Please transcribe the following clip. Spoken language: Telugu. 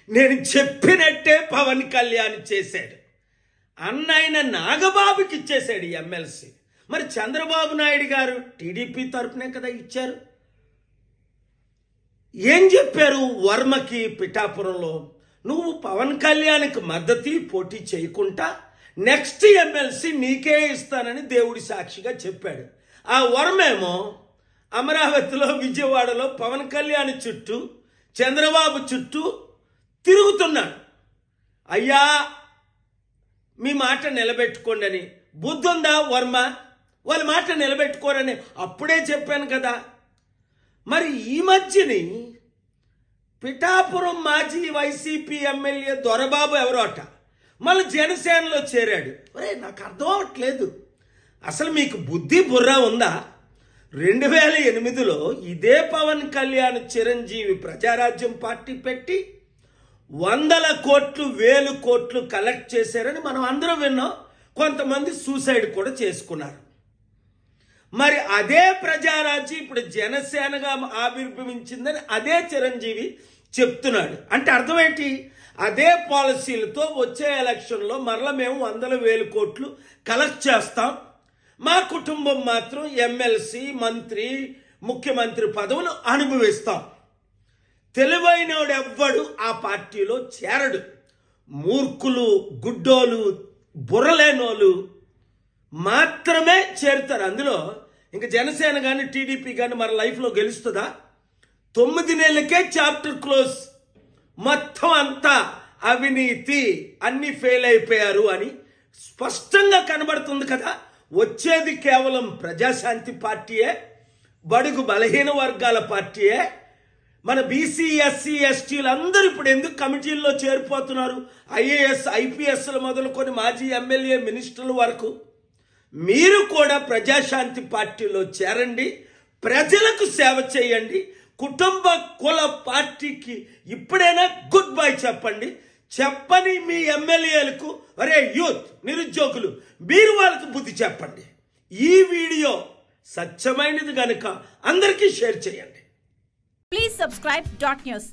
నేను చెప్పినట్టే పవన్ కళ్యాణ్ చేశాడు. అన్నైన నాగబాబుకి ఇచ్చేశాడు ఎమ్మెల్సీ. మరి చంద్రబాబు నాయుడు గారు టీడీపీ తరపునే కదా ఇచ్చారు. ఏం చెప్పారు వర్మకి పిఠాపురంలో? నువ్వు పవన్ కళ్యాణ్కి మద్దతు పోటీ చేయకుండా నెక్స్ట్ ఎమ్మెల్సీ నీకే ఇస్తానని దేవుడి సాక్షిగా చెప్పాడు. ఆ వర్మేమో అమరావతిలో విజయవాడలో పవన్ కళ్యాణ్ చుట్టూ చంద్రబాబు చుట్టూ తిరుగుతున్నాడు. అయ్యా మీ మాట నిలబెట్టుకోండి అని. బుద్ధుందా వర్మ? వాళ్ళ మాట నిలబెట్టుకోరని అప్పుడే చెప్పాను కదా. మరి ఈ మధ్యని పిఠాపురం మాజీ వైసీపీ ఎమ్మెల్యే దొరబాబు ఎవరోట మళ్ళీ జనసేనలో చేరాడు. ఒరే నాకు అర్థం అవ్వట్లేదు, అసలు మీకు బుద్ధి బుర్ర ఉందా? 2008లో ఇదే పవన్ కళ్యాణ్ చిరంజీవి ప్రజారాజ్యం పార్టీ పెట్టి 100 కోట్లు 1000 కోట్లు కలెక్ట్ చేశారని మనం అందరం విన్నాం. కొంతమంది సూసైడ్ కూడా చేసుకున్నారు. మరి అదే ప్రజారాజ్యం ఇప్పుడు జనసేనగా ఆవిర్భవించిందని అదే చిరంజీవి చెప్తున్నాడు. అంటే అర్థం ఏంటి? అదే పాలసీలతో వచ్చే ఎలక్షన్లో మరల మేము 100,000 కోట్లు కలెక్ట్ చేస్తాం, మా కుటుంబం మాత్రం ఎమ్మెల్సీ మంత్రి ముఖ్యమంత్రి పదవులు అనుభవిస్తాం. తెలివైనోడు ఎవ్వడు ఆ పార్టీలో చేరడు. మూర్ఖులు గుడ్డోలు బుర్రలేనోళ్ళు మాత్రమే చేరుతారు అందులో. ఇంకా జనసేన కానీ టీడీపీ కానీ మన లైఫ్లో గెలుస్తుందా? 9 నెలలకే చాప్టర్ క్లోజ్. మొత్తం అంతా అవినీతి, అన్ని ఫెయిల్ అయిపోయారు అని స్పష్టంగా కనబడుతుంది కదా. వచ్చేది కేవలం ప్రజాశాంతి పార్టీయే, బడుగు బలహీన వర్గాల పార్టీయే. మన బీసీ ఎస్సీ ఎస్టీలు అందరూ ఇప్పుడు ఎందుకు కమిటీల్లో చేరిపోతున్నారు? ఐఏఎస్ ఐపీఎస్లు మొదలుకొని మాజీ ఎమ్మెల్యే మినిస్టర్ల వరకు. మీరు కూడా ప్రజాశాంతి పార్టీలో చేరండి, ప్రజలకు సేవ చేయండి. కుటుంబ కుల పార్టీకి ఇప్పుడైనా గుడ్ బై చెప్పండి. చెప్పని మీ ఎమ్మెల్యేలకు, అరే యూత్ నిరుద్యోగులు, మీరు వాళ్ళకు బుద్ధి చెప్పండి. ఈ వీడియో సత్యమైనది గనుక అందరికీ షేర్ చేయండి. Please subscribe Dot News.